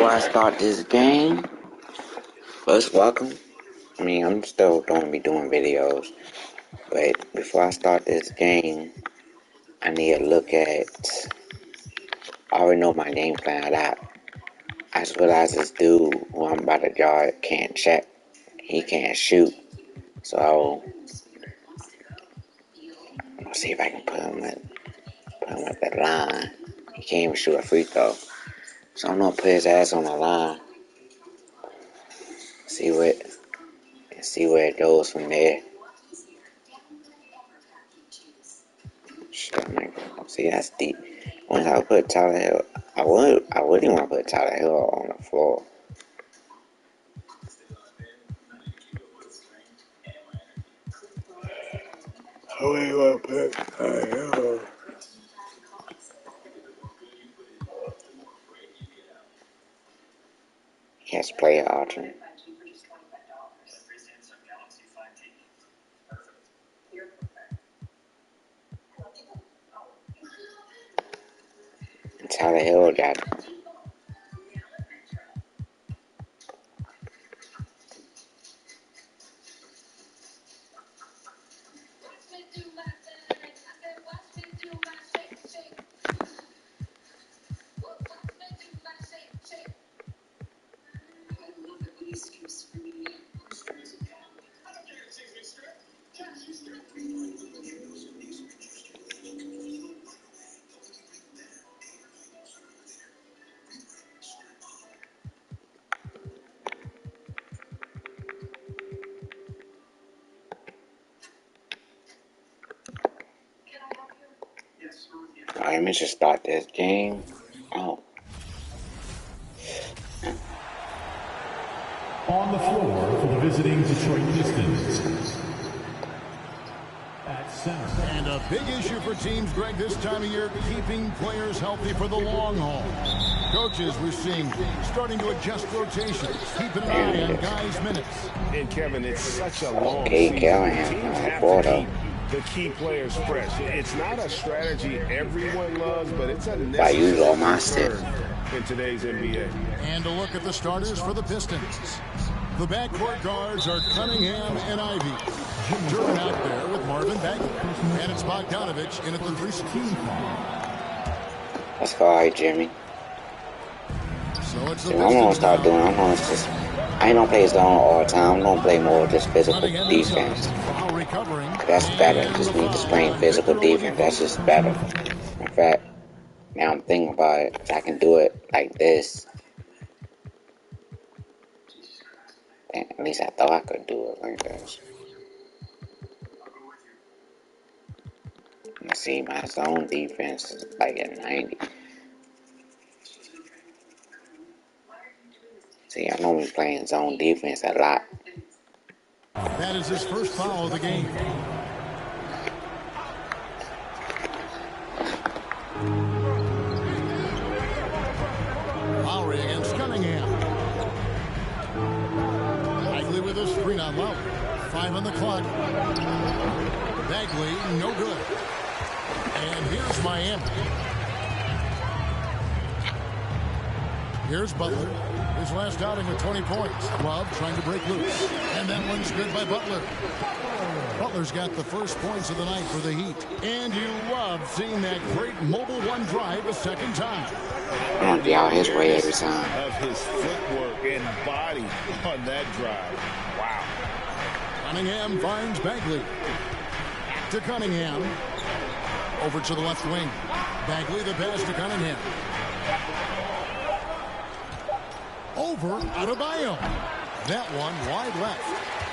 before I start this game, first welcome. I'm still going to be doing videos, but before I start this game, I need to look at, I already know my game plan. I just realized this dude who I'm about to guard can't check, he can't shoot, so I'm gonna see if I can put him at the line. He can't even shoot a free throw, so I'm gonna put his ass on the line, see where it goes from there. See, that's deep. Once I put Tyler Hill, I wouldn't want to put Tyler Hill on the floor. I wouldn't want to put Tyler Hill. He has player option. Tyler Hill got Alright, let me just start this game. On the floor for the visiting Detroit Pistons. At center. And a big issue for teams, Greg, this time of year, keeping players healthy for the long haul. Coaches, we're seeing, starting to adjust rotations, keeping an eye on guys' minutes. And Kevin, it's such a long season. Teams have to keep the key players fresh. It's not a strategy everyone loves, but it's a necessary concern in today's NBA. And a look at the starters for the Pistons. The backcourt guards are Cunningham and Ivy. Durbin out there with Marvin Bagley. And it's Bogdanovich in at the 3 spot. Let's go, alright, Jimmy. So it's the I'm gonna start doing. I ain't gonna play zone all the time. I'm gonna play more just physical defense. That's better. Just need to play physical defense. That's just better. In fact, now I'm thinking about it, because I can do it like this. At least I thought I could do it like this. You see, my zone defense is like at 90. See, I know we're playing zone defense a lot. That is his first foul of the game. Lowry against Cunningham. Bagley with a screen on Lowry. 5 on the clock. Bagley, no good. And here's Miami. Here's Butler. His last outing with 20 points. Love trying to break loose. And that one's good by Butler. Butler's got the first points of the night for the Heat. And you love seeing that great mobile one drive a second time. I'm gonna be out his way every time. Of his footwork and body on that drive. Wow. Cunningham finds Bagley. To Cunningham. Over to the left wing. Bagley the pass to Cunningham. Over Adebayo. That one wide left.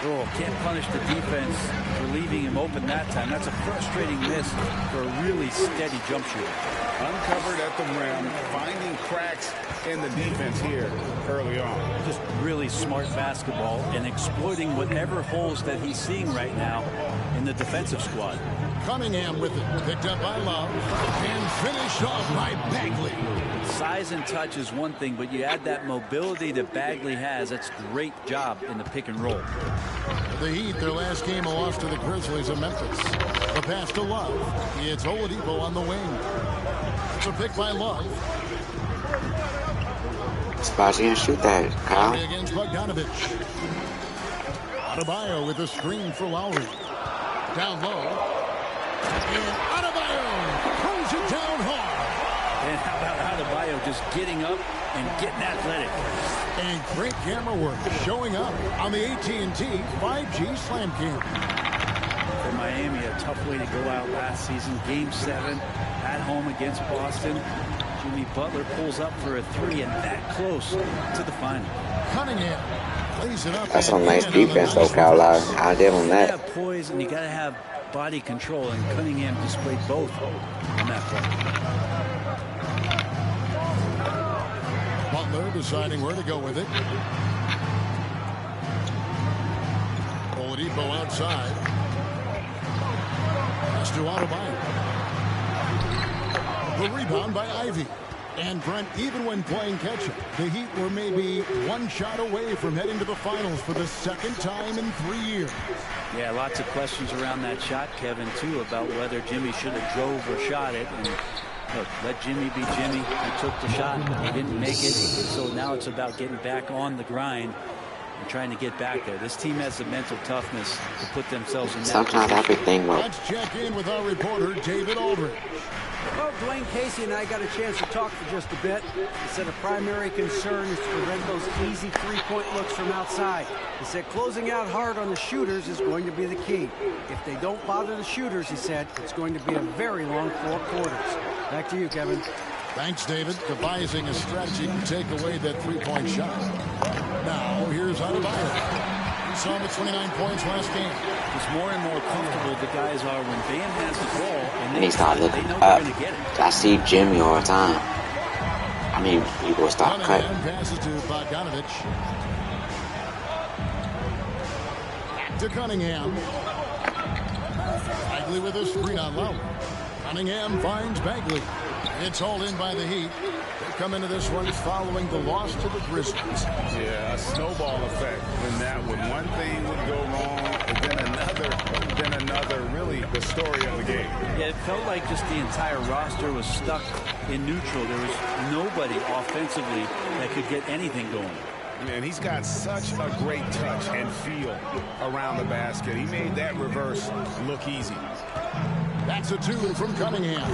Oh, can't punish the defense for leaving him open that time. That's a frustrating miss for a really steady jump shooter. Uncovered at the rim, finding cracks in the defense here early on. Just really smart basketball and exploiting whatever holes that he's seeing right now in the defensive squad. Cunningham with it. Picked up by Love. And finished off by Bagley. Size and touch is one thing, but you add that mobility that Bagley has. That's a great job in the pick and roll. The Heat, their last game, a loss to the Grizzlies of Memphis. The pass to Love. It's Oladipo on the wing. It's a pick by Love. Surprised you didn't shoot that, Kyle. Against Bogdanovich. Adebayo with a screen for Lowry. Down low. And Adebayo throws it down hard. And how about Adebayo just getting up and getting athletic? And great camera work showing up on the AT&T 5G Slam Cam. For Miami, a tough way to go out last season. Game 7 at home against Boston. Jimmy Butler pulls up for a 3 and that close to the final. Cunningham plays it up. That's some nice defense, though, Kyle. I'll give him that. You have poise and you got to have body control, and Cunningham displayed both on that play. Butler deciding where to go with it. Oladipo outside. Pass to Adebayo. The rebound by Ivy. And Brent, even when playing catch-up, the Heat were maybe one shot away from heading to the finals for the second time in 3 years. Yeah, lots of questions around that shot, Kevin, too, about whether Jimmy should have drove or shot it. And look, let Jimmy be Jimmy. He took the shot. He didn't make it. So now it's about getting back on the grind and trying to get back there. This team has the mental toughness to put themselves in that Sometimes position. everything will. Let's check in with our reporter, David Aldridge. Well, Dwayne Casey and I got a chance to talk for just a bit. He said a primary concern is to prevent those easy three-point looks from outside. He said closing out hard on the shooters is going to be the key. If they don't bother the shooters, he said, it's going to be a very long 4 quarters. Back to you, Kevin. Thanks, David. Devising a strategy to take away that three-point shot. Now, here's Adebayo. We saw him with 29 points last game. It's more and more comfortable the guys are when Bam has the ball and He start they looking know up. they're going to get it. I see Jimmy all the time. I mean, he will stop cutting. Cunningham passes to Bogdanovich. Back to Cunningham. Bagley with a screen on Lowry. Cunningham finds Bagley. It's hauled in by the Heat. They come into this one following the loss to the Grizzlies. Yeah, a snowball effect in that one. One thing would go wrong, and then another. Really, the story of the game. Yeah, it felt like just the entire roster was stuck in neutral. There was nobody offensively that could get anything going. Man, he's got such a great touch and feel around the basket. He made that reverse look easy. That's a 2 from Cunningham.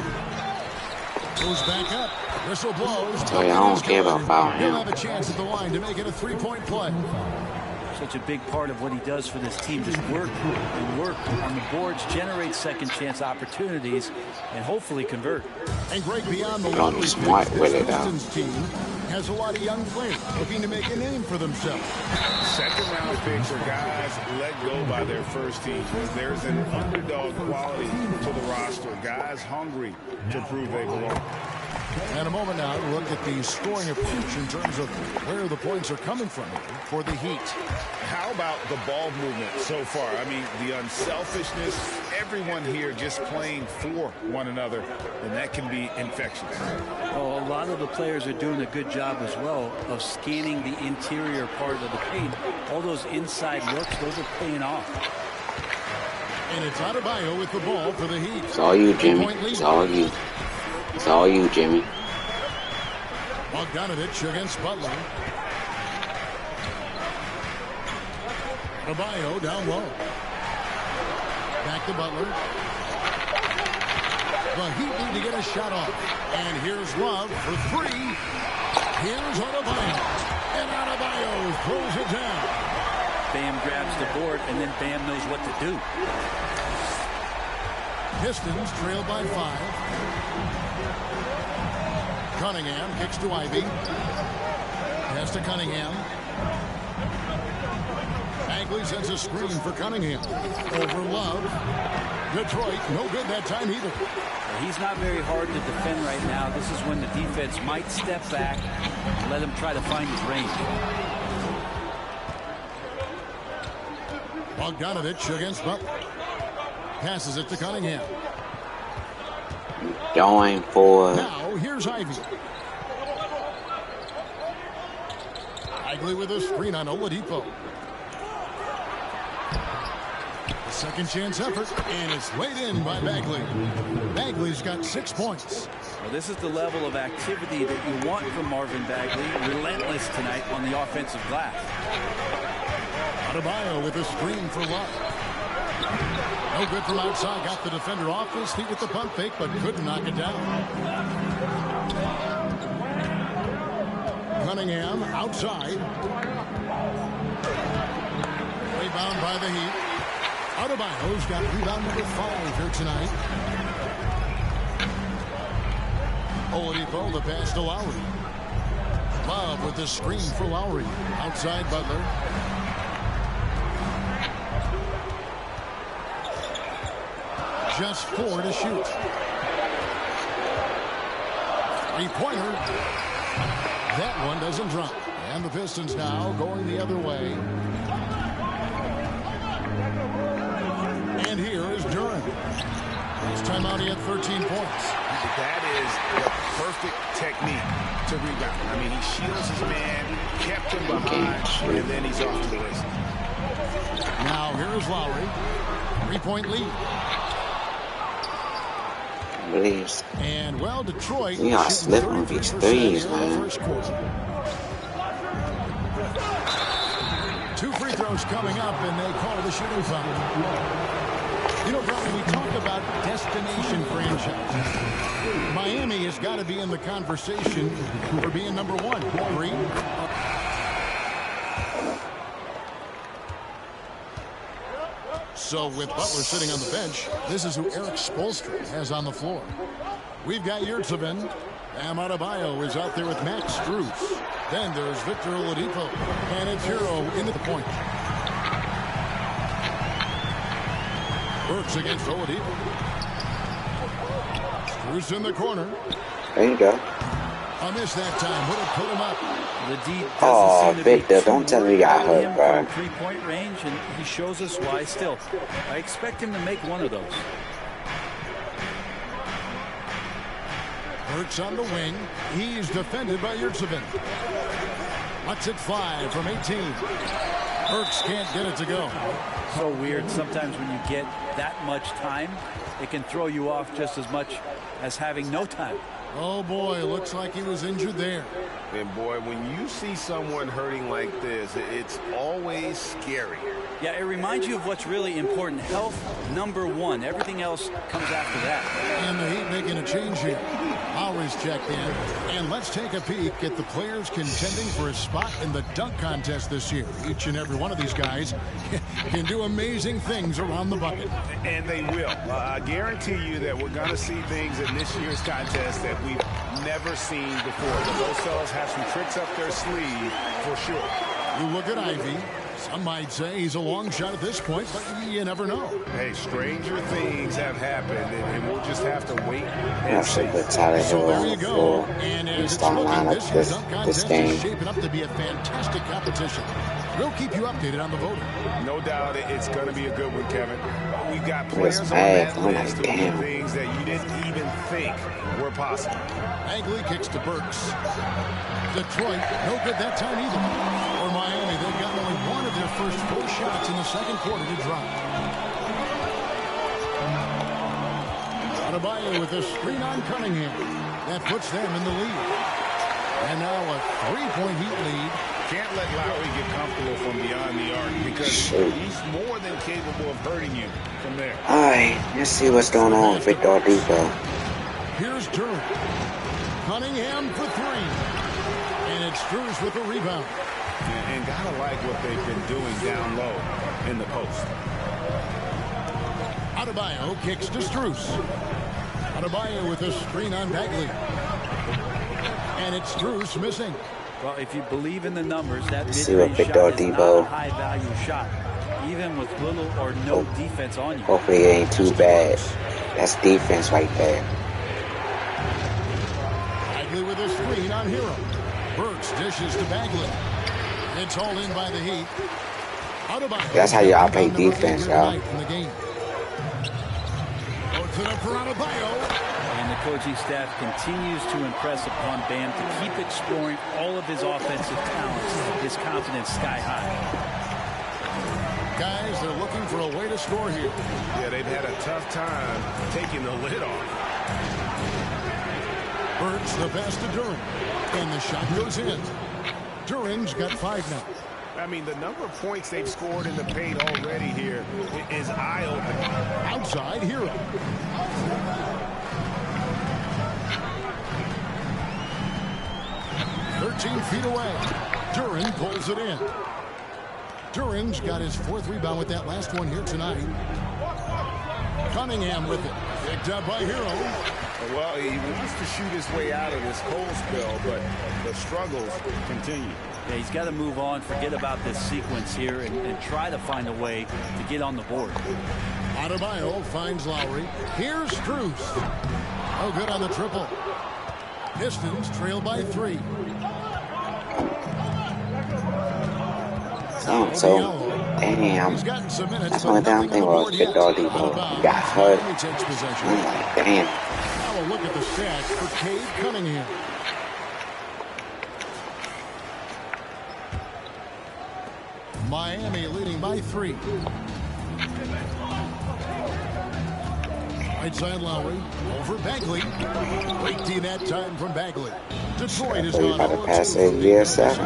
Goes back up. Whistle blows. Oh, yeah, I don't care about fouling He'll him. have a chance at the line to make it a three-point play. Such a big part of what he does for this team. Just work and work on the boards, generate second chance opportunities, and hopefully convert. And great beyond the Don't be smart with it, though. Pistons team has a lot of young players looking to make a name for themselves. Second-round picks are guys let go by their first team. There's an underdog quality to the roster. Guys hungry to prove they belong. And a moment now to look at the scoring approach in terms of where the points are coming from for the Heat. How about the ball movement so far? I mean, the unselfishness, everyone here just playing for one another, and that can be infectious. Oh, a lot of the players are doing a good job as well of scanning the interior part of the paint. All those inside looks, those are paying off. And it's Adebayo with the ball for the Heat. It's all you, Jimmy. It's all you. It's all you, Jimmy. Bogdanovich against Butler. Adebayo down low. Back to Butler. The Heat need to get a shot off. And here's Love for 3. Here's Adebayo. And Adebayo throws it down. Bam grabs the board, and then Bam knows what to do. Pistons trail by 5. Cunningham kicks to Ivy. Pass to Cunningham. Bagley sends a screen for Cunningham. Over Love. Detroit, no good that time either. He's not very hard to defend right now. This is when the defense might step back and let him try to find his range. Bogdanovich against Butler. Passes it to Cunningham. Going for. Now, here's Ivy. Bagley with a screen on Oladipo. A second chance effort, and it's laid in by Bagley. Bagley's got 6 points. Well, this is the level of activity that you want from Marvin Bagley. Relentless tonight on the offensive glass. Adebayo with a screen for Love. No good from outside. Got the defender off his feet with the pump fake, but couldn't knock it down. Cunningham outside. Rebound by the Heat. Adebayo's got rebound number 5 here tonight. Oladipo the pass to Lowry. Love with the screen for Lowry. Outside Butler. Just 4 to shoot. Three-pointer. That one doesn't drop. And the Pistons now going the other way. And here is Duran. This time out, he had 13 points. That is the perfect technique to rebound. I mean, he shields his man, kept him behind, and then he's off to the races. Now here is Lowry. 3-point lead. Please. And well, Detroit. We are slipping with these threes, man. 2 free throws coming up, and they call the shooting foul. You know, Brian, we talk about destination franchises. Miami has got to be in the conversation for being number 1. Agree? So with Butler sitting on the bench, this is who Eric Spoelstra has on the floor. We've got Yurtseven. Bam Adebayo is out there with Max Strus. Then there's Victor Oladipo. And it's Hero into the point. Works against Oladipo. Strus in the corner. There you go. I missed that time. Would have put him up. The D Oh, Victor, don't tell me you got hurt, bro. From 3-point range, and he shows us why. Still, I expect him to make one of those. Hurts on the wing. He's defended by Yurtseven. Lets it fly from 18. Hurts can't get it to go. So weird. Sometimes when you get that much time, it can throw you off just as much as having no time. Oh, boy, looks like he was injured there. And, boy, when you see someone hurting like this, it's always scary. Yeah, it reminds you of what's really important. Health, number 1. Everything else comes after that. And the Heat making a change here. Lowry's checked in. And let's take a peek at the players contending for a spot in the dunk contest this year. Each and every one of these guys can do amazing things around the bucket. And they will. I guarantee you that we're going to see things in this year's contest that we've never seen before. But those fellas have some tricks up their sleeve for sure. You look at Ivy. Some might say he's a long shot at this point, but you never know. Hey, stranger things have happened, and we'll just have to wait and That's see. a good Tyler So Hill there on you the go. floor. And He's as it's starting looking, lineup this year's dunk this contest is game. shaping up to be a fantastic competition. We'll keep you updated on the voting. No doubt it's going to be a good one, Kevin. We've got Look players at on Mag. that Oh, my list who do damn. things that you didn't even think were possible. Bagley kicks to Burks. Detroit, no good that time either. For Miami, they've got only one of their first 4 shots in the second quarter to drop. Adebayo with a screen on Cunningham. That puts them in the lead. And now a 3-point Heat lead. Can't let Lowry get comfortable from beyond the arc because he's more than capable of hurting you from there. All right, let's see what's going on with Victor Oladipo. Here's Duran. Cunningham for 3. And it's Strus with the rebound. And gotta like what they've been doing down low in the post. Adebayo kicks to Strus. Adebayo with a screen on Bagley. And it's Strus missing. Well, if you believe in the numbers, that See what mid-range Victor shot is not Oladipo. a high-value shot, even with little or no defense on you. Hopefully it ain't too bad. That's defense right there. Bagley with a screen on Hero. Burks dishes to Bagley. It's all in by the Heat. Adebayo. That's how y'all play defense, y'all. In the game. Puts it up for Adebayo. And the coaching staff continues to impress upon Bam to keep exploring all of his offensive talents, his confidence sky high. Guys, they're looking for a way to score here. Yeah, they've had a tough time taking the lid off. Burks the pass to Duran. And the shot goes in. Duran's got 5 now. I mean, the number of points they've scored in the paint already here is eye-opening. Outside, Hero. Feet away. Duran pulls it in. Duran's got his 4th rebound with that last one here tonight. Cunningham with it. Picked up by Hero. Well, he wants to shoot his way out of this cold spell, but the struggles continue. Yeah, he's got to move on, forget about this sequence here, and try to find a way to get on the board. Adebayo finds Lowry. Here's Strus. Oh, good on the triple. Pistons trail by 3. So damn. That's one damn thing was Big Dog Depot got hurt. I'm like, damn. Now a look at the stats for Cade Cunningham. Miami leading by 3. Right side Lowry over Bagley. Great D that time from Bagley. Detroit is on 0-7.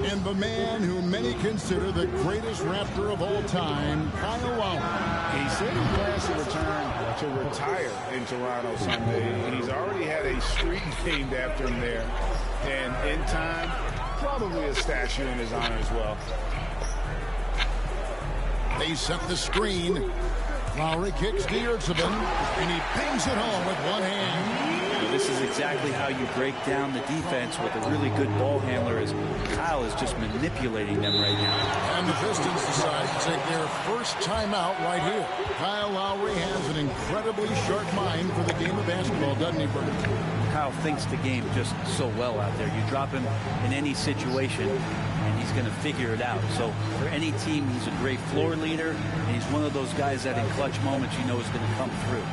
And the man who many consider the greatest Raptor of all time, Kyle Lowry. He said he plans to return to retire in Toronto Sunday. He's already had a street named after him there. And in time, probably a statue in his honor as well. They set the screen. Lowry kicks to Yurtsevin, and he pings it home with one hand. This is exactly how you break down the defense with a really good ball handler, as Kyle is just manipulating them right now. And the Pistons decide to take their first timeout right here. Kyle Lowry has an incredibly sharp mind for the game of basketball, doesn't he, Bert? Kyle thinks the game just so well out there. You drop him in any situation, and he's going to figure it out. So for any team, he's a great floor leader, and he's one of those guys that in clutch moments you know is going to come through.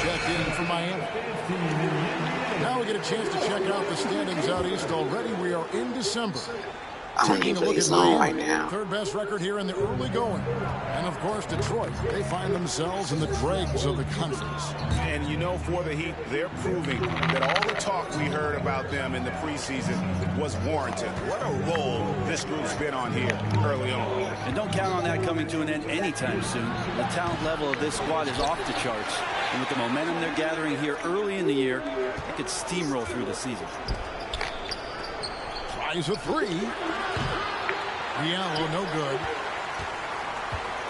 Checked in from Miami. Now we get a chance to check out the standings out east already. We are in December. Taking a look at Miami, right now. Third best record here in the early going. And of course, Detroit. They find themselves in the dregs of the conference. And you know, for the Heat, they're proving that all the talk we heard about them in the preseason was warranted. What a role this group's been on here early on. And don't count on that coming to an end anytime soon. The talent level of this squad is off the charts. And with the momentum they're gathering here early in the year, they could steamroll through the season. Tries a 3. Diallo, no good.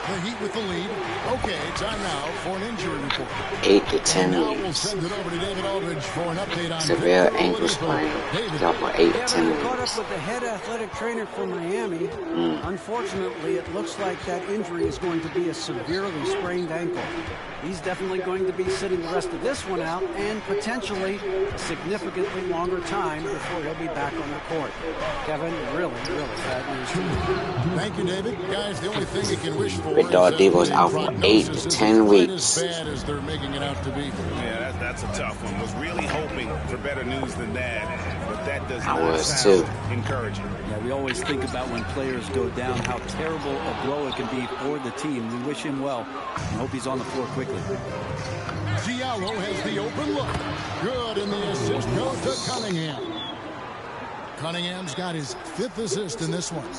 The Heat with the lead. Okay, time now for an injury report. 8 to 10 now weeks. We'll send it over to David Aldridge for an update on severe ankle sprain. Out for 8 to 10 weeks. Caught up with the head athletic trainer for Miami. Unfortunately, it looks like that injury is going to be a severely sprained ankle. He's definitely going to be sitting the rest of this one out, and potentially a significantly longer time before he'll be back on the court. Kevin, really bad news tonight. Thank you, David. Guys, the only thing you can wish for Big Dog Devo's out for 8 to 10 weeks. As bad as they're making it out to be. Yeah, that's a tough one. Was really hoping for better news than that, but that does not sound encouraging. Yeah, we always think about when players go down, how terrible a blow it can be for the team. We wish him well and hope he's on the floor quickly. Diallo has the open look. Good, and the assist goes to Cunningham. Cunningham's got his 5th assist in this one.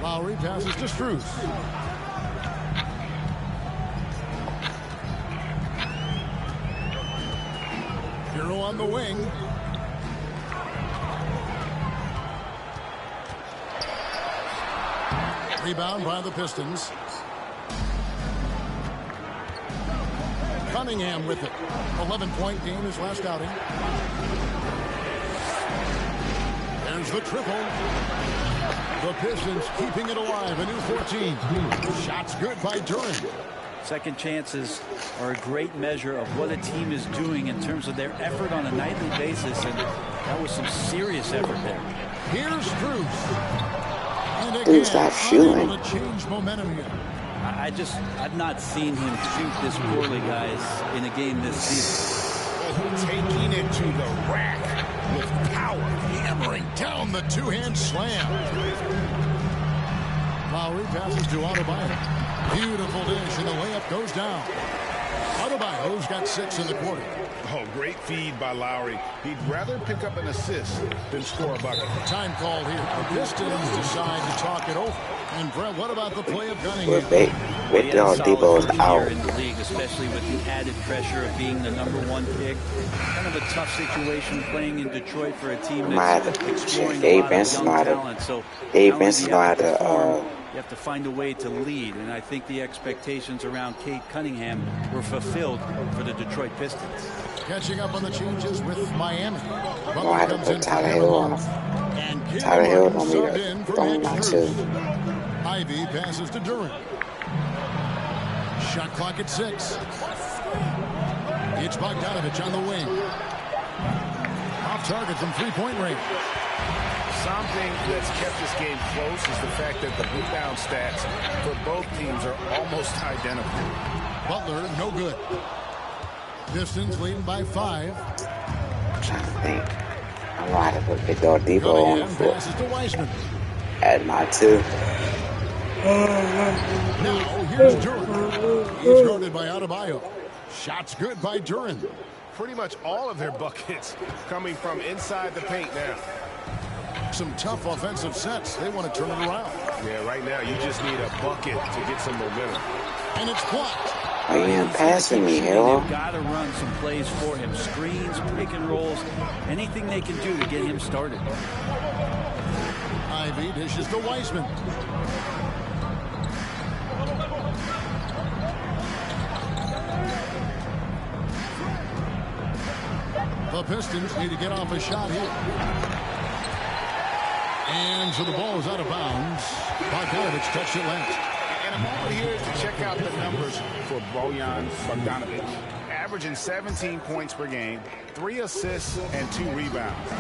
Lowry passes to Strus. Hero on the wing. Rebound by the Pistons. Cunningham with it. 11-point game his last outing. There's the triple. The Pistons keeping it alive. A new 14. Shots good by Duran. Second chances are a great measure of what a team is doing in terms of their effort on a nightly basis, and that was some serious effort there. Here's Cruz. And again, Dude, stop shooting. unable to change momentum here. I've not seen him shoot this poorly, guys, in a game this season. Taking it to the rack with power, hammering down the two-hand slam. Lowry passes to Adebayo. Beautiful dish, and the layup goes down. Adebayo's got 6 in the quarter. Oh, great feed by Lowry. He'd rather pick up an assist than score a bucket. Time call here. The Pistons decide to talk it over. And Brett, what about the play of Cunningham? With Debo's out. In the league, especially with the added pressure of being the #1 pick. Kind of a tough situation playing in Detroit for a team that's exploring a lot of young talent. So Dave Benson you have to find a way to lead, and I think the expectations around Cade Cunningham were fulfilled for the Detroit Pistons. Catching up on the changes with Miami. I had to put Tyler Hill off. Tyler Hill don't be throwing my two. Ivy passes to Durant. Shot clock at 6. It's Bogdanovich on the wing. Off target from three-point range. Something that's kept this game close is the fact that the rebound stats for both teams are almost identical. Butler, no good. Pistons leading by 5. I'm trying to think. I might have put Debo on the floor. Passes to Wiseman. At my 2. Now here's Durant. He's guarded by Adebayo. Shots good by Durant. Pretty much all of their buckets coming from inside the paint now. Some tough offensive sets. They want to turn it around. Yeah, right now you just need a bucket to get some momentum. And it's blocked. Are you even passing me, Hill? They've got to run some plays for him. Screens, pick and rolls, anything they can do to get him started. Ivy dishes to Wiseman. The Pistons need to get off a shot here. And so the ball is out of bounds. Bogdanovich touched it last. And a moment here to check out the numbers for Bojan Bogdanovic. Averaging 17 points per game, 3 assists, and 2 rebounds.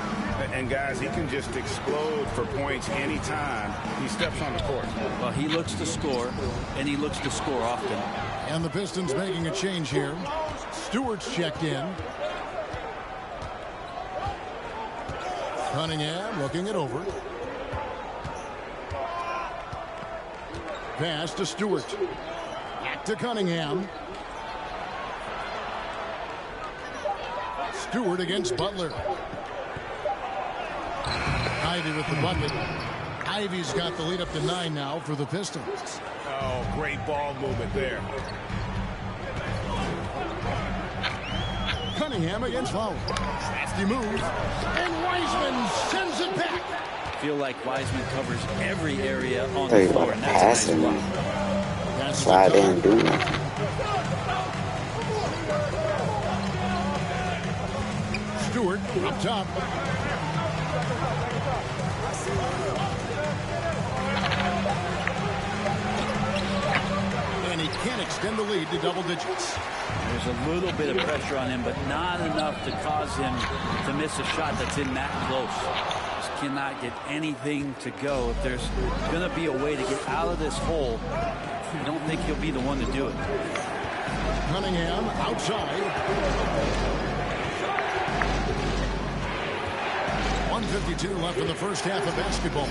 And guys, he can just explode for points anytime he steps on the court. Well, he looks to score, and he looks to score often. And the Pistons making a change here. Stewart's checked in. Cunningham looking it over. Pass to Stewart. Back to Cunningham. Stewart against Butler. Ivy with the bucket. Ivy's got the lead up to 9 now for the Pistons. Oh, great ball movement there. Cunningham against Lowry. Crafty move. And Wiseman sends it back. I feel like Wiseman covers every area on They the floor. were And that's passing a me. nice run. That's why I didn't do nothing. Stewart up top. And he can't extend the lead to double digits. There's a little bit of pressure on him, but not enough to cause him to miss a shot that's in that close. Just cannot get anything to go. If there's going to be a way to get out of this hole, I don't think he'll be the one to do it. Cunningham outside. 1:52 left in the first half of basketball.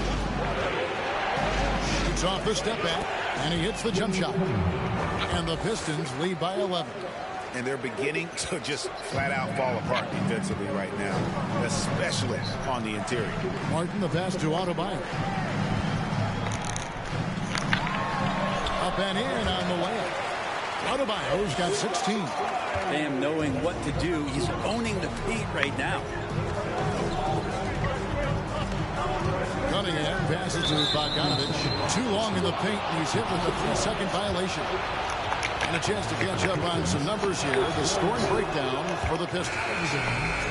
Shoots off the step back, and he hits the jump shot. And the Pistons lead by 11. And they're beginning to just flat out fall apart defensively right now, especially on the interior. Martin, the pass to Adebayo. Up and in on the layup. Adebayo's got 16. Bam knowing what to do. He's owning the paint right now. Cunningham passes to Bogdanovich. Too long in the paint, and he's hit with a 3-second violation. And a chance to catch up on some numbers here. The scoring breakdown for the Pistons.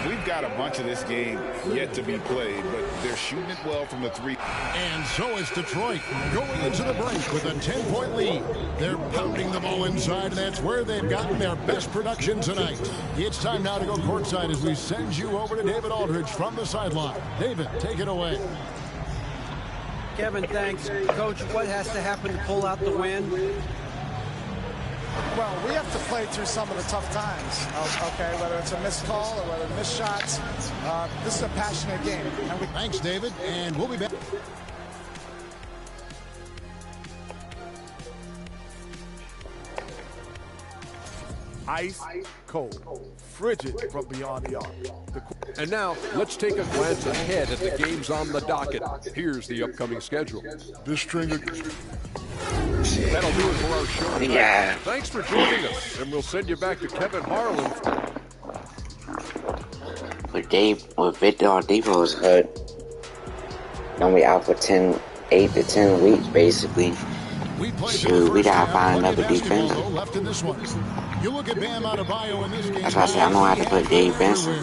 We've got a bunch of this game yet to be played, but they're shooting it well from the three. And so is Detroit going into the break with a 10-point lead. They're pounding the ball inside, and that's where they've gotten their best production tonight. It's time now to go courtside as we send you over to David Aldridge from the sideline. David, take it away. Kevin, thanks. Coach, what has to happen to pull out the win? Well, we have to play through some of the tough times, okay, whether it's a missed call or whether missed shots. This is a passionate game. Thanks, David, and we'll be back. Ice cold, frigid from beyond the arc. And now, let's take a glance ahead at the games on the docket. Here's the upcoming schedule. This string of... That'll do it for our show tonight. Yeah. Thanks for joining us, and we'll send you back to Kevin Harlan. With Victor Oladipo's hurt, gonna be out for 8 to 10 weeks, basically. Shoot, we gotta find another defender. You look at Bam Adebayo in this game. That's why I said I know how to put Dave Benson.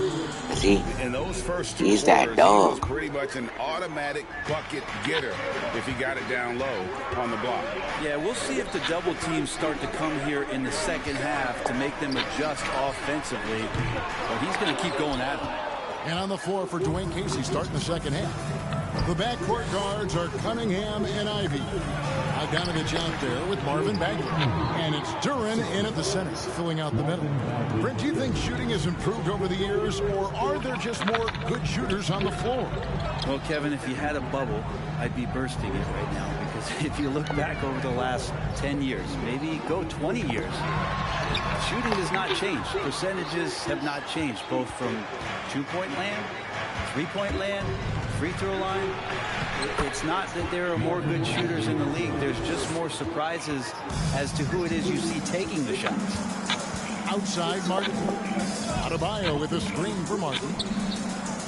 In those first two he's that quarters, dog. he was pretty much an automatic bucket getter if he got it down low on the block. Yeah, we'll see if the double teams start to come here in the second half to make them adjust offensively. But he's going to keep going at it. And on the floor for Dwayne Casey starting the second half. The backcourt guards are Cunningham and Ivy. Bogdanovich out there with Marvin Bagley. And it's Duran in at the center, filling out the middle. Brent, do you think shooting has improved over the years, or are there just more good shooters on the floor? Well, Kevin, if you had a bubble, I'd be bursting it right now. Because if you look back over the last 10 years, maybe go 20 years, shooting has not changed. Percentages have not changed, both from two-point land, three-point land, free throw line. It's not that there are more good shooters in the league. There's just more surprises as to who it is you see taking the shots. Outside Martin. Adebayo with a screen for Martin.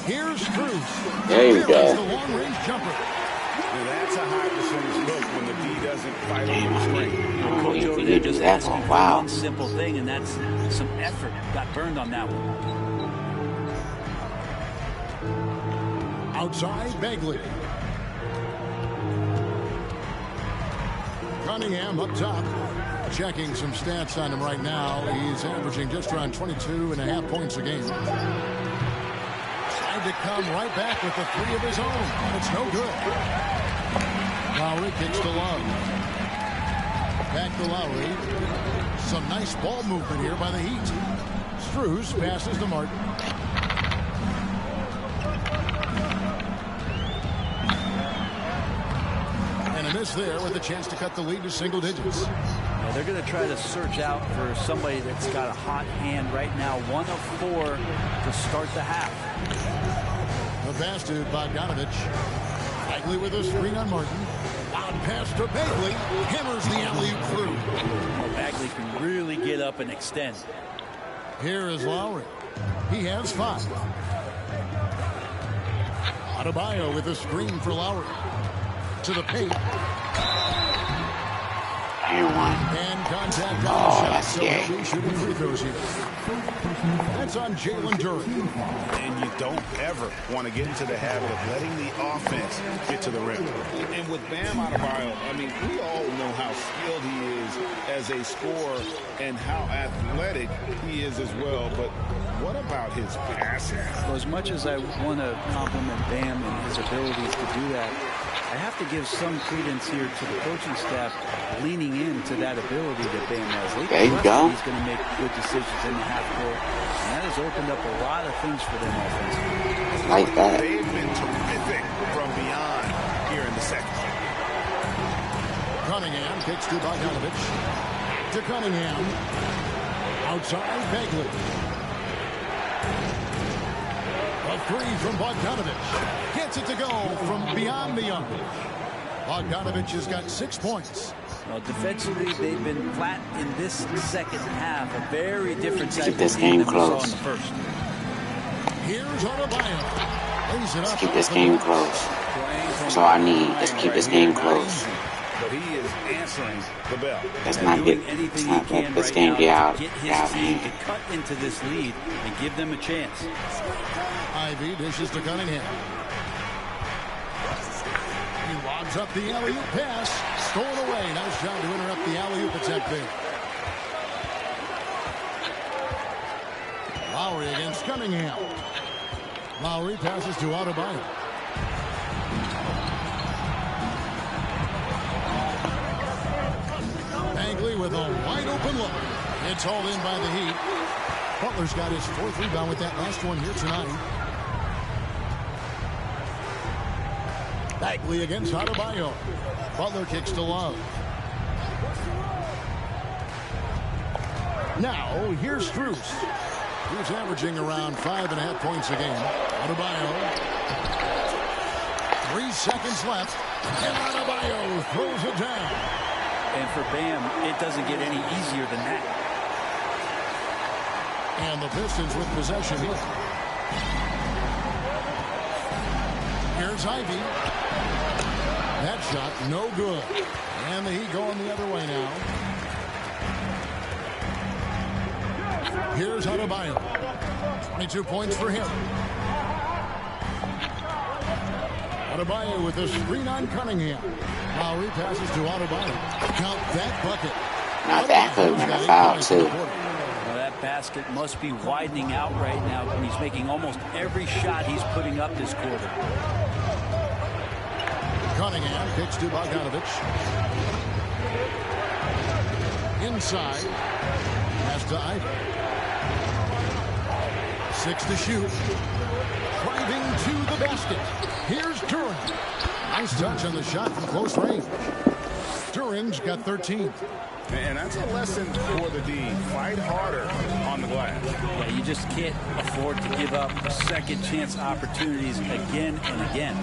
Here's Cruz. There you go. The long-range jumper. Well, that's a high percentage look when the D doesn't fight over the screen. Coach over there just asking for one simple thing, and that's some effort. Got burned on that one. Outside, Bagley. Cunningham up top. Checking some stats on him right now. He's averaging just around 22.5 points a game. Tried to come right back with the three of his own. It's no good. Lowry kicks to Love. Back to Lowry. Some nice ball movement here by the Heat. Strus passes to Martin. Miss there with a chance to cut the lead to single digits. Yeah, they're going to try to search out for somebody that's got a hot hand right now. 1 of 4 to start the half. The pass to Bogdanovich. Bagley with a screen on Martin. Loud pass to Bagley. Hammers the alley-oop through. Well, Bagley can really get up and extend. Here is Lowry. He has 5. Adebayo with a screen for Lowry. To the paint. And contact on the shot, so he'll be shooting free throws here. That's on Jalen Duran. And you don't ever want to get into the habit of letting the offense get to the rim. And with Bam Adebayo, I mean, we all know how skilled he is as a scorer and how athletic he is as well. But what about his passing? Well, as much as I want to compliment Bam and his abilities to do that, I have to give some credence here to the coaching staff leaning into that ability that Bam has. There you go. He's going to make good decisions in the half court, and that has opened up a lot of things for them offensively. Like that. They've been terrific from beyond here in the second. Cunningham kicks to Bogdanovich. To Cunningham. Outside, Bagley. A three from Bogdanovich. Gets it to go from beyond the arc. Bogdanovich has got 6 points. Well, defensively, they've been flat in this second half. A very different type Keep of this game game than we saw close. in the first. Here's Adebayo. Lays it up. Let's keep this game close. That's all I need. Let's keep this game close. but he is answering the bell. Let's not get this game get out of hand. To cut into this lead and give them a chance. Ivy dishes to Cunningham. He lobs up the alley-oop pass. Stolen away. Nice job to interrupt the alley-oop attempt there. Lowry against Cunningham. Lowry passes to Adebayo. Bagley with a wide-open look. It's hauled in by the Heat. Butler's got his 4th rebound with that last one here tonight. Bagley against Adebayo. Butler kicks to Love. Now, here's Strus. He's averaging around 5.5 points a game. Adebayo. 3 seconds left. And Adebayo throws it down. And for Bam, it doesn't get any easier than that. And the Pistons with possession here. Here's Ivy. That shot, no good. And the Heat going the other way now. Here's Adebayo. 22 points for him. Adebayo with a screen on Cunningham. Lowry passes to Adebayo. Count that bucket. Now that could have been a foul, too. Well, that basket must be widening out right now. He's making almost every shot he's putting up this quarter. Cunningham kicks to Bogdanovich. Inside. Pass to Ivy. 6 to shoot. Driving to the basket. Here's Duran. Nice touch on the shot from close range. Duran's got 13. And that's a lesson for the D. Fight harder on the glass. Yeah, you just can't afford to give up second chance opportunities again and again.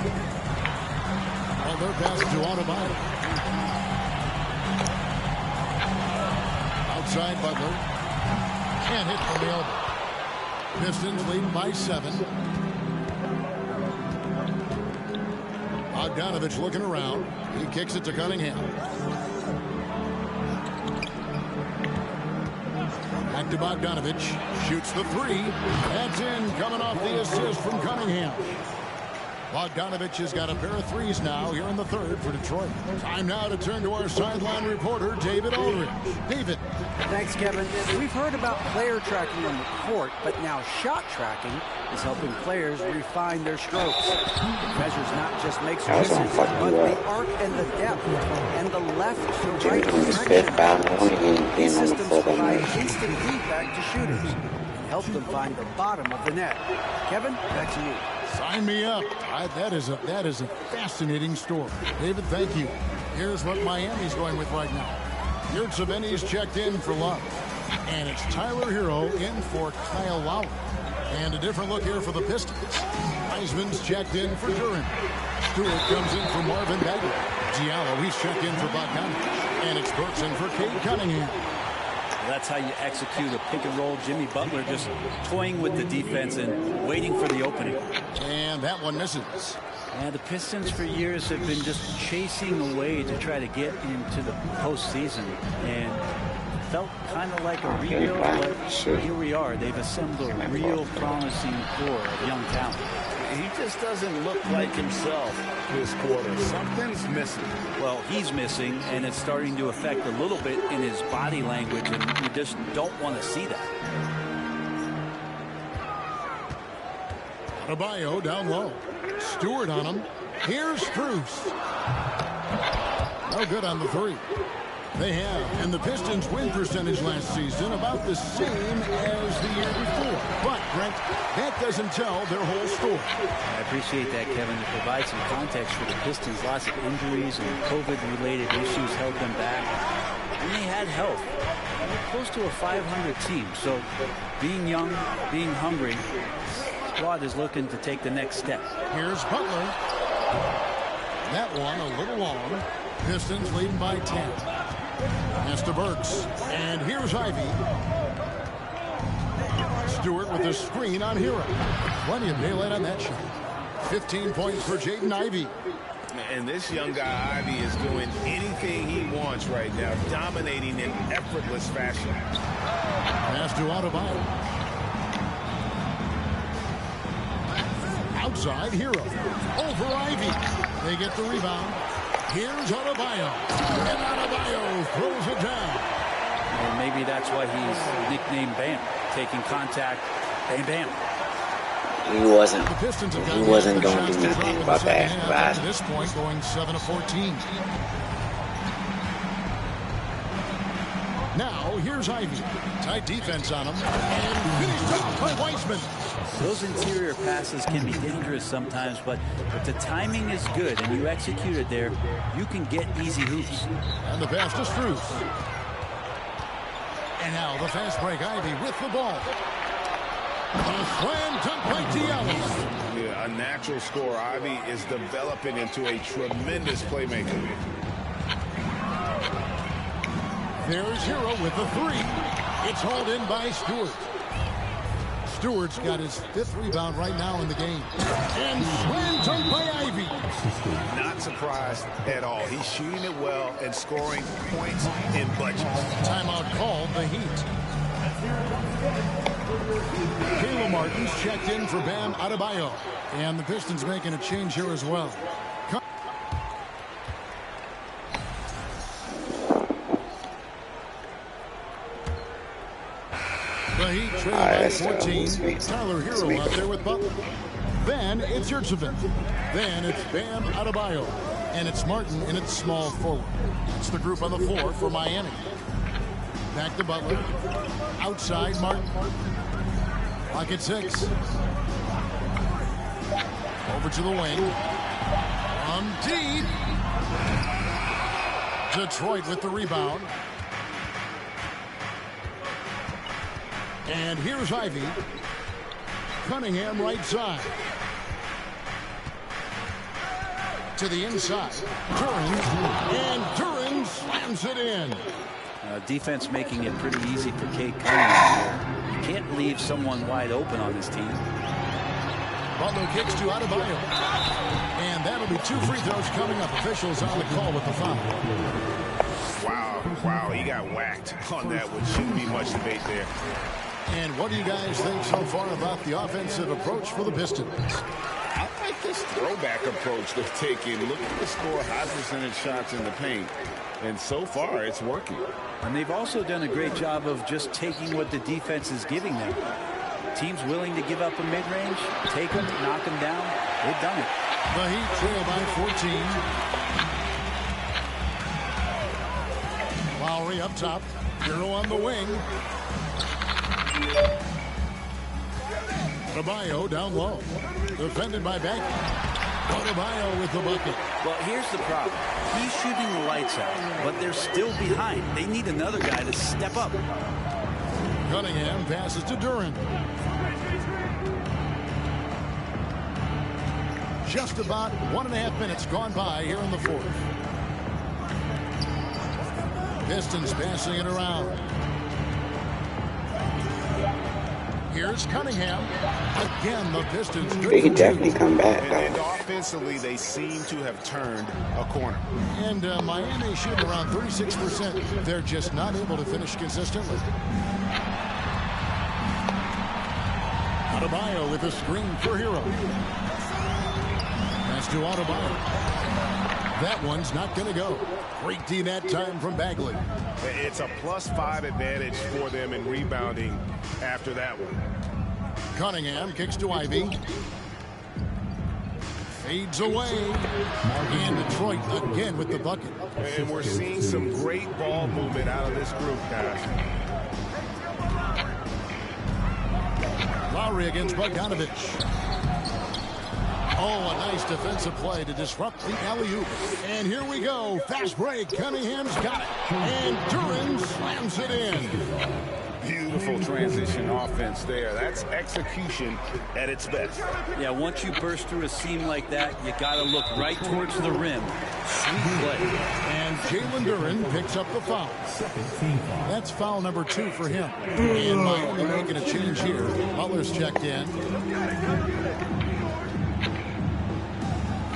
Well, they're passing to Adebayo. Outside Butler. Can't hit from the elbow. Pistons leading by 7. Bogdanovich looking around. He kicks it to Cunningham. Back to Bogdanovich. Shoots the 3. That's in. Coming off the assist from Cunningham. Bogdanovich has got a pair of 3s now here in the 3rd for Detroit. Time now to turn to our sideline reporter, David Aldridge. David. Thanks, Kevin. We've heard about player tracking on the court, but now shot tracking is helping players refine their strokes. It measures not just makes or misses, but the arc and the depth and the left to right direction. These systems provide instant feedback to shooters and help them find the bottom of the net. Kevin, back to you. Sign me up. That is a fascinating story. David, thank you. Here's what Miami's going with right now. Yurtseven's checked in for Love. And it's Tyler Hero in for Kyle Lowry. And a different look here for the Pistons. Heisman's checked in for Duran. Stewart comes in for Marvin Bagley. Diallo, he's checked in for Bogdanovich. And it's Burks in for Cade Cunningham. That's how you execute a pick and roll. Jimmy Butler just toying with the defense and waiting for the opening. And that one misses. Yeah, the Pistons for years have been just chasing away to try to get into the postseason. And felt kind of like a rebuild, but here we are. They've assembled a real promising core of young talent. He just doesn't look like himself this quarter. Something's missing. Well, he's missing, and it's starting to affect a little bit in his body language, and you just don't want to see that. Adebayo down low. Stewart on him. Here's Strus. No good on the 3. They have, and the Pistons' win percentage last season about the same as the year before. But, Brent, that doesn't tell their whole story. I appreciate that, Kevin. To provide some context for the Pistons, lots of injuries and COVID-related issues held them back. And they had health. They're close to a 500 team. So, being young, being hungry, the squad is looking to take the next step. Here's Butler. That one a little long. Pistons leading by 10. Pass to Burks. And here's Ivy. Stewart with the screen on Hero. Plenty of daylight on that shot. 15 points for Jaden Ivey. And this young guy, Ivy, is doing anything he wants right now, dominating in effortless fashion. Pass to Adebayo. Outside, Hero. Over Ivy. They get the rebound. Here's Adebayo. And Adebayo throws it down. And maybe that's why he's nicknamed Bam. Taking contact, bam, bam. He wasn't going to do nothing about that. At this point, going 7 of 14. Now, here's Ivy. Tight defense on him. And finished off by Weissman. Those interior passes can be dangerous sometimes, but if the timing is good and you execute it there, you can get easy hoops. And the pass to Strus. And now the fast break. Ivy with the ball. A slam dunk by Diallo. Yeah, a natural scorer. Ivy is developing into a tremendous playmaker. There's Hero with the three. It's hauled in by Stewart. Stewart's got his 5th rebound right now in the game. And slam dunk by Ivy. Not surprised at all. He's shooting it well and scoring points in bunches. Timeout called, the Heat. Caleb Martin's checked in for Bam Adebayo. And the Pistons making a change here as well. The Heat trail by 14. Tyler Hero out there with Butler. Then it's Yurtseven. Then it's Bam Adebayo. And it's Martin in its small forward. It's the group on the floor for Miami. Back to Butler. Outside Martin. Clock at 6. Over to the wing. From deep. Detroit with the rebound. And here's Ivy. Cunningham right side. To the inside. Turns. And Duran slams it in. Defense making it pretty easy for Kate Cunningham. You can't leave someone wide open on this team. Butler kicks to Adebayo. And that'll be 2 free throws coming up. Officials on the call with the foul. Wow, he got whacked on that one. Shouldn't be much debate there. And what do you guys think so far about the offensive approach for the Pistons? I like this throwback approach they're taking. Look at the score, high percentage shots in the paint. And so far, it's working. And they've also done a great job of just taking what the defense is giving them. Teams willing to give up a mid-range, take them, knock them down. They've done it. The Heat trail by 14. Lowry up top. Hero on the wing. Adebayo down low. Defended by Bank. Adebayo with the bucket. Well, here's the problem. He's shooting the lights out, but they're still behind. They need another guy to step up. Cunningham passes to Duran. Just about 1.5 minutes gone by here in the 4th. Pistons passing it around. Here's Cunningham. Again, the Pistons. They can definitely come back. And offensively, they seem to have turned a corner. And Miami shooting around 36%. They're just not able to finish consistently. Adebayo with a screen for Hero. Pass to Adebayo. That one's not going to go. Great D that time from Bagley. It's a +5 advantage for them in rebounding after that one. Cunningham kicks to Ivy. Fades away. And Detroit again with the bucket. And we're seeing some great ball movement out of this group, guys. Lowry against Bogdanovich. Oh, a nice defensive play to disrupt the alley-oop. And here we go. Fast break. Cunningham's got it. And Duran slams it in. Beautiful transition offense there. That's execution at its best. Yeah, once you burst through a seam like that, you got to look right towards the rim. Sweet play. And Jalen Duran picks up the foul. That's foul number 2 for him. And Miami making a change here. Butler's checked in.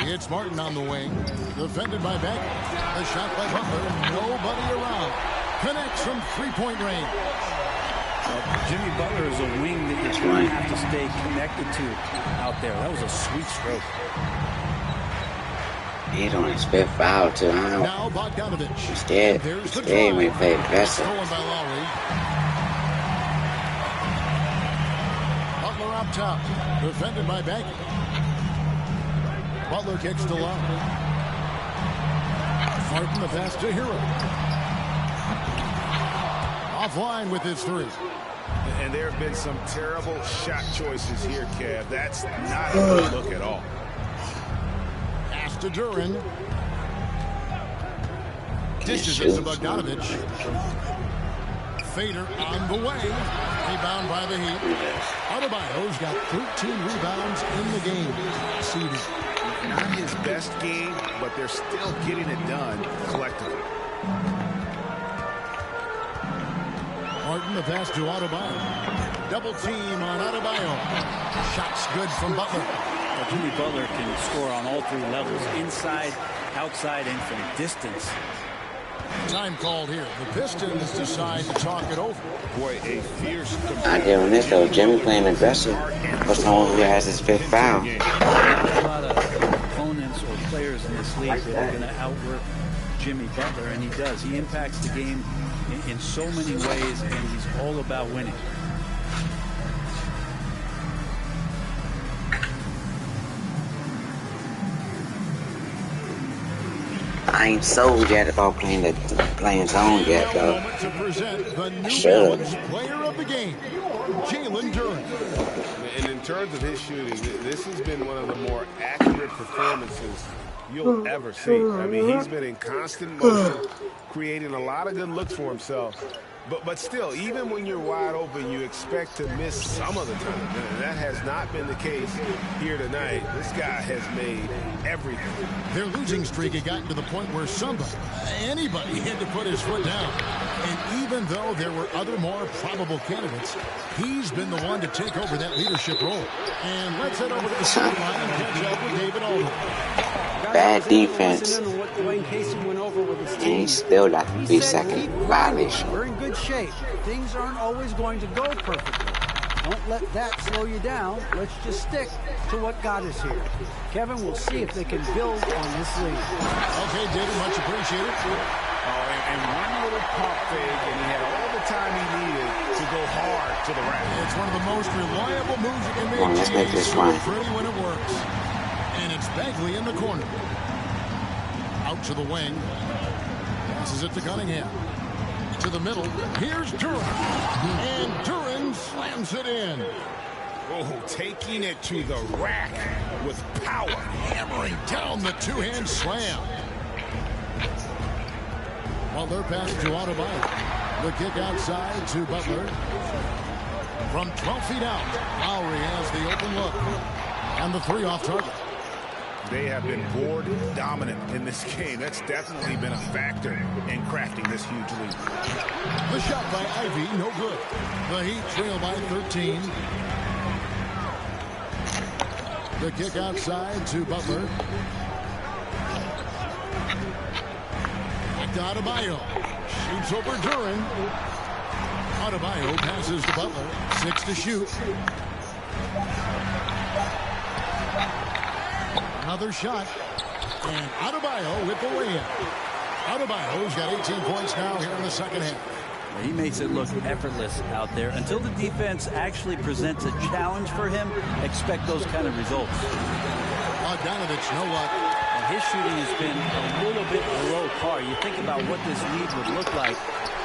It's Martin on the wing. Defended by Beck. The shot by Butler. Nobody around. Connects from three-point range. Jimmy Butler is a wing that you're going to have to stay connected to out there. That was a sweet stroke. He's on his fifth foul, too. I don't know. Now Bogdanovich. Instead, we play aggressive. Stolen by Lowry. Butler up top. Defended by Beck. Butler kicks to Love. Martin the pass to Hero. Offline with his three. And there have been some terrible shot choices here, Kev. That's not a good look at all. Pass to Duran. Dishes it to Bogdanovich. Fader on the way. Rebound by the Heat. Adebayo's got 13 rebounds in the game. Seeded. Not his best game, but they're still getting it done collectively. Martin the pass to Adebayo. Double team on Adebayo. Shots good from Butler. Well, Jimmy Butler can score on all three levels, inside, outside, and from distance. Time called here. The Pistons decide to talk it over. Boy, a fierce. I give him this though. Jimmy playing aggressive for someone who has his fifth foul. There's a lot of opponents or players in this league that are going to outwork Jimmy Butler, and he does. He impacts the game in so many ways, and he's all about winning. I ain't sold yet about playing zone yet, though. To present the New Sure. Balance player of the game, Jalen Duran. And in terms of his shooting, this has been one of the more accurate performances you'll ever see. I mean, he's been in constant motion, creating a lot of good looks for himself. But still, even when you're wide open, you expect to miss some of the time. And that has not been the case here tonight. This guy has made everything. Their losing streak had gotten to the point where anybody had to put his foot down. And even though there were other more probable candidates, he's been the one to take over that leadership role. And let's head over to the sideline and catch up with David Aldridge. Bad defense. And he still got to be second violation. We're in good shape. Things aren't always going to go perfectly. Don't let that slow you down. Let's just stick to what got us here. Kevin, we'll see if they can build on this lead. Okay, David, much appreciated. And one little pump fake, and he had all the time he needed to go hard to the rack. It's one of the most reliable moves you can make. Come on, let's make this run. Pretty when it works. And it's Bagley in the corner. Out to the wing. Passes it to Cunningham. To the middle. Here's Duran. And Duran slams it in. Oh, taking it to the rack with power. Hammering down the two-hand slam. Butler pass to Adebayo. The kick outside to Butler. From 12 feet out, Lowry has the open look. And the three off target. They have been board dominant in this game. That's definitely been a factor in crafting this huge lead. The shot by Ivy, no good. The Heat trail by 13. The kick outside to Butler. Back to Adebayo. Shoots over Duran. Adebayo passes to Butler. 6 to shoot. Another shot. And Adebayo with the lay-in. Adebayo's got 18 points now here in the second half. He makes it look effortless out there. Until the defense actually presents a challenge for him, expect those kind of results. Bogdanovich, no luck. And his shooting has been a little bit below par. You think about what this lead would look like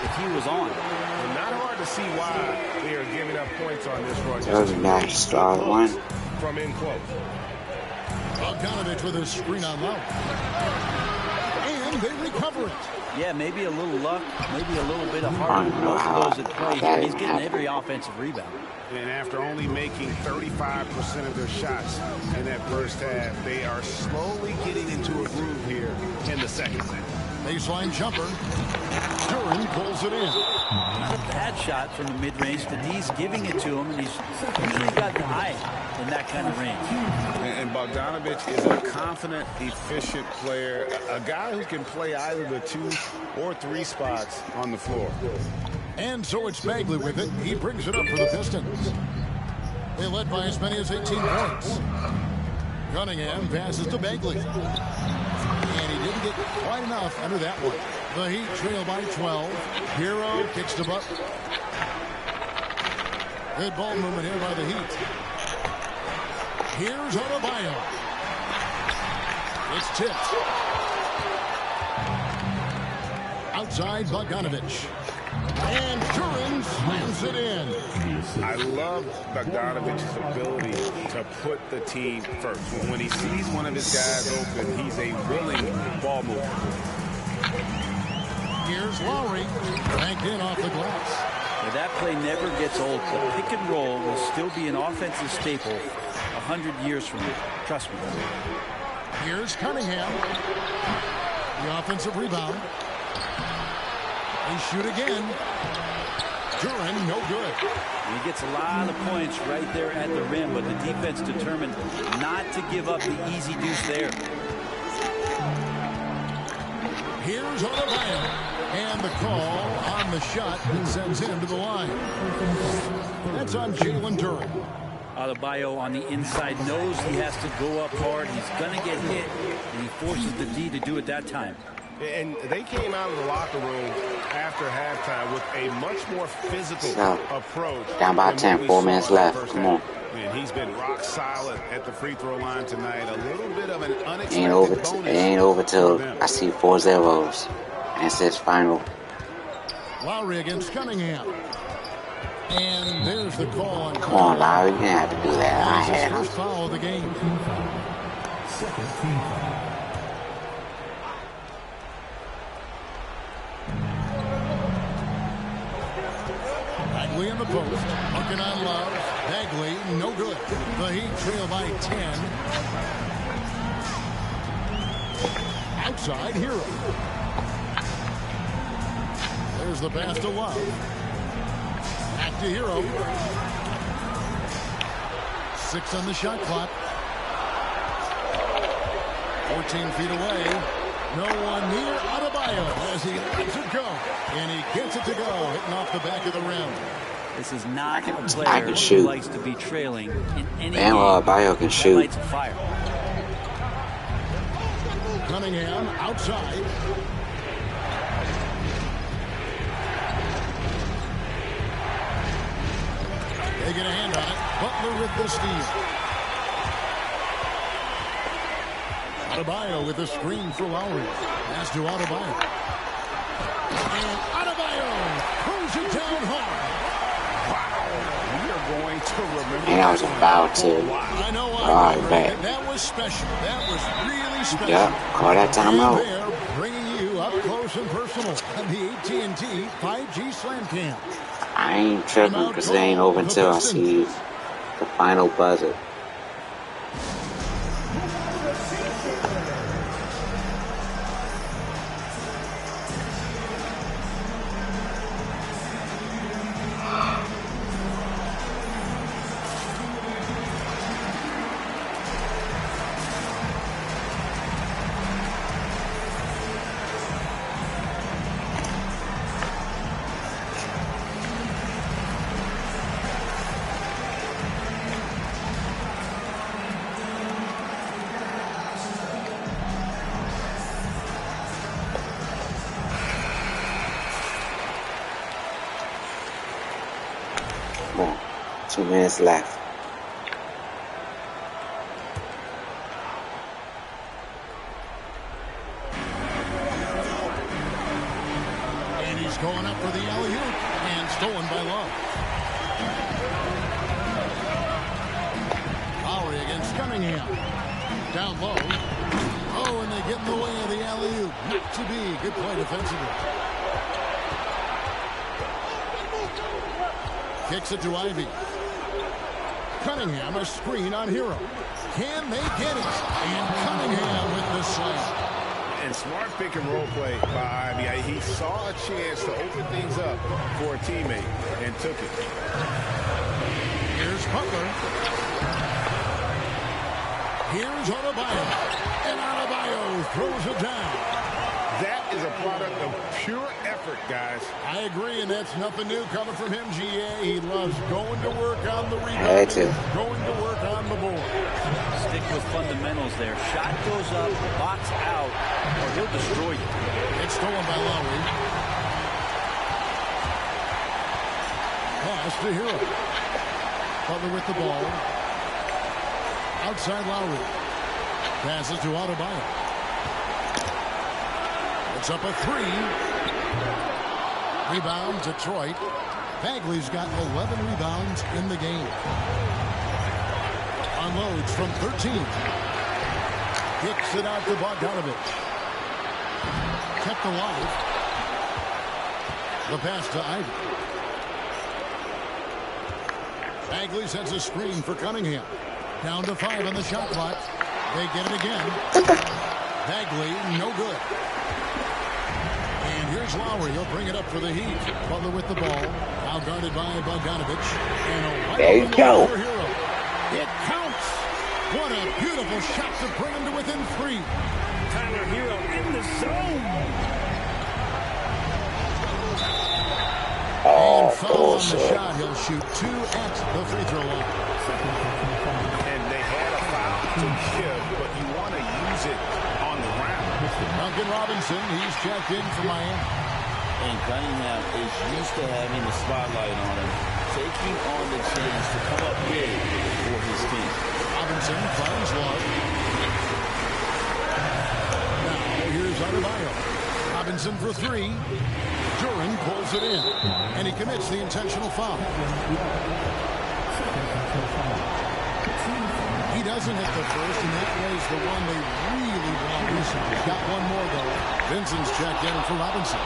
if he was on. And not hard to see why they are giving up points on this run. That was a nice strong one. From in close. Bogdanovich with a screen on low. And they recover it. Yeah, maybe a little luck, maybe a little bit of heart. Both of those at play here. He's getting every offensive rebound. And after only making 35% of their shots in that first half, they are slowly getting into a groove here in the second half. Baseline jumper. Duran pulls it in. Not a bad shot from the mid-range. The D's giving it to him, and he's usually got the eye in that kind of range. And Bogdanovich is a confident, efficient player, a guy who can play either the 2 or 3 spots on the floor. And so it's Bagley with it. He brings it up for the Pistons. They led by as many as 18 points. Cunningham passes to Bagley. And he didn't get quite enough under that one. The Heat trail by 12. Hero kicks to Butler. Good ball movement here by the Heat. Here's Adebayo. It's tipped. Outside Bogdanovich. And Turin slams it in. I love Bogdanovich's ability to put the team first. When he sees one of his guys open, he's a willing ball mover. Here's Lowry. Banked in off the glass. Now that play never gets old. The pick and roll will still be an offensive staple 100 years from now. Trust me. Here's Cunningham. The offensive rebound. They shoot again. Duran, no good. He gets a lot of points right there at the rim, but the defense determined not to give up the easy deuce there. Here's Adebayo. And the call on the shot that sends him to the line. That's on Jalen Duran. Adebayo on the inside knows he has to go up hard. He's going to get hit, and he forces the D to do it that time. And they came out of the locker room after halftime with a much more physical approach. Down by 10, 4 minutes left. Come on. And he's been rock solid at the free throw line tonight. A little bit of an unexpected bonus. It ain't over till I see 4 zeros. And it says final. Lowry against Cunningham. And there's the call on. Come on, Lowry. You didn't have to do that. I had him. First foul of the game. Second team foul. Bagley in the post. Looking on Love. Bagley, no good. The Heat trail by 10. Outside Hero. There's the pass to Love. Back to Hero. 6 on the shot clock. 14 feet away. No one near Adebayo as he lets it go. And he gets it to go, hitting off the back of the rim. This is not a player who likes to be trailing in any game. Adebayo can shoot. Lights a fire. Cunningham outside. They get a hand on it. Butler with the steal. Adebayo with a screen for Lowry. Pass to Adebayo. And Adebayo throws it down hard. Wow. We are going to remember. And I was about to. I know that was special. That was really special. Yep, call that timeout. They're bringing you up close and personal on the AT&T 5G Slam Cam. I ain't tripping because it ain't over until I see the final buzzer. Come on, 2 minutes left. And he's going up for the alley-oop and stolen by Love. Lowry against Cunningham. Down low. Oh, and they get in the way of the alley-oop. Not to be. Good play defensively. Kicks it to Ivy. Cunningham, a screen on Hero. Can they get it? And Cunningham with the slam. And smart pick and roll play by Ivy. He saw a chance to open things up for a teammate and took it. Here's Butler. Here's Adebayo. And Adebayo throws it down. That is a product of pure effort, guys. I agree, and that's nothing new coming from him, GA. He loves going to work on the rebound, going to work on the board. Stick with fundamentals there. Shot goes up, box out, or he'll destroy you. It's stolen by Lowry. Pass to Hero. Butler with the ball. Outside Lowry. Passes to Adebayo. It's up a three. Rebound, Detroit. Bagley's got 11 rebounds in the game. Unloads from 13. Kicks it out to Bogdanovich. Kept alive. The pass to Ivy. Bagley sends a screen for Cunningham. Down to 5 on the shot clock. They get it again. Bagley, no good. And here's Lowry. He'll bring it up for the Heat. Butler with the ball. Now guarded by Bogdanovich. And there you go. Hero. It counts. What a beautiful shot to bring him to within 3. Tyler Hero in the zone. And foul on the shot. He'll shoot 2 at the free throw line. And they had a foul to give, but you want to use it on the ground. Duncan Robinson, he's checked in for Miami. And Cunningham is used to having the spotlight on him, taking on the chance to come up big for his team. Robinson finds Love. Now here's Adebayo. Robinson for 3. Duran pulls it in, and he commits the intentional foul. He doesn't hit the first, and that was the one they really want recently. Got one more, though. Vincent's checked in for Robinson.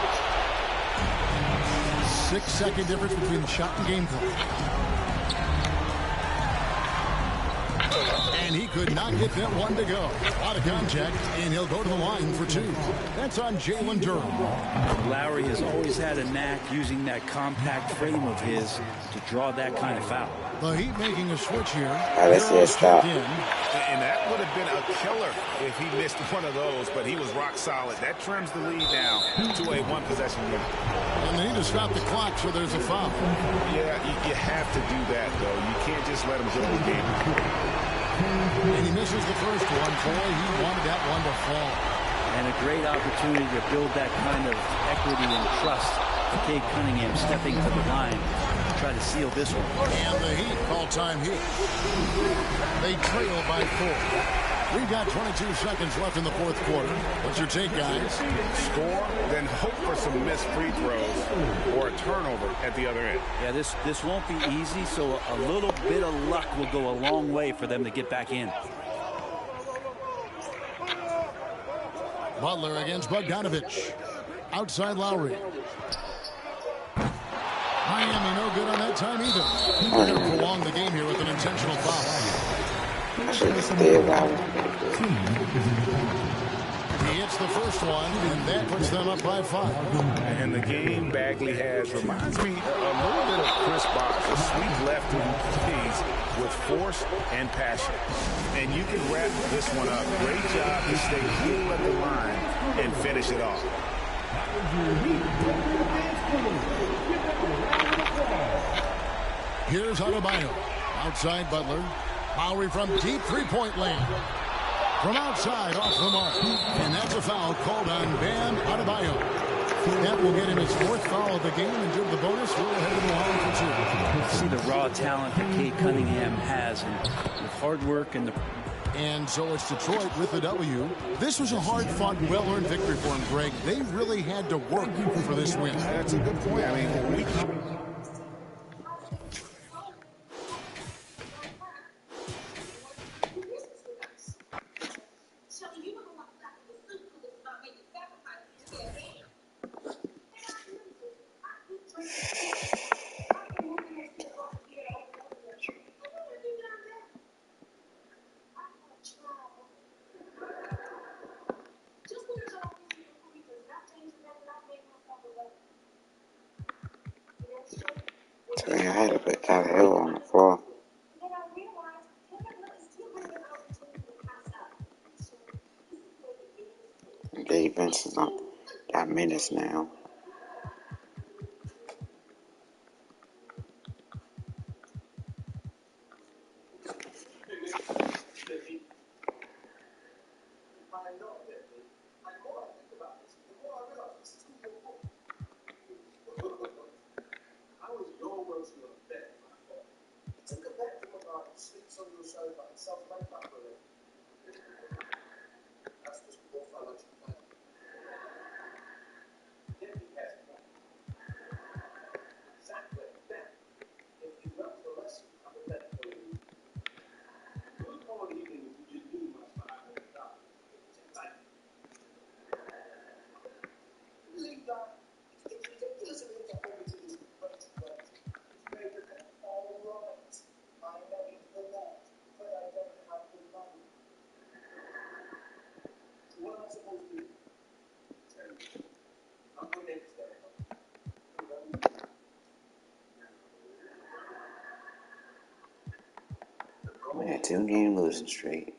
6-second difference between the shot and game clock. And he could not get that one to go. Out of contact, and he'll go to the line for 2. That's on Jalen Duran. Lowry has always had a knack using that compact frame of his to draw that kind of foul. The Heat making a switch here. Let's see it stop. And that would have been a killer if he missed one of those, but he was rock solid. That trims the lead now to a 1-possession unit. And they need to stop the clock, so there's a foul. Yeah, you have to do that, though. You can't just let him go the game. And he misses the first one. Boy, he wanted that one to fall. And a great opportunity to build that kind of equity and trust. Cade Cunningham stepping to the line to try to seal this one. And the Heat call time here. They trail by 4. We've got 22 seconds left in the fourth quarter. What's your take, guys? Score, then hope for some missed free throws or a turnover at the other end. Yeah, this won't be easy, so a little bit of luck will go a long way for them to get back in. Butler against Bogdanovich. Outside Lowry. Miami no good on that time either. They're going to prolong the game here with an intentional foul. Should have stayed Lowry. He hits the first one, and that puts them up by 5. And the game Bagley has reminds me a little bit of Chris Bosh, a sweet lefty who plays with force and passion. And you can wrap this one up. Great job to stay cool at the line and finish it off. Here's Adebayo. Outside Butler. Lowry from deep three-point land. From outside, off the mark. And that's a foul called on Bam Adebayo. That will get him his 4th foul of the game, and due to the bonus, we'll head to the line for 2. See the raw talent that Cade Cunningham has, and with hard work and the... And so it's Detroit with the W. This was a hard-fought, well-earned victory for him, Greg. They really had to work for this win. That's a good point. I mean, we... I had to put Tyler Hill on the floor. Defense is on got minutes now. We had 2-game losing streak.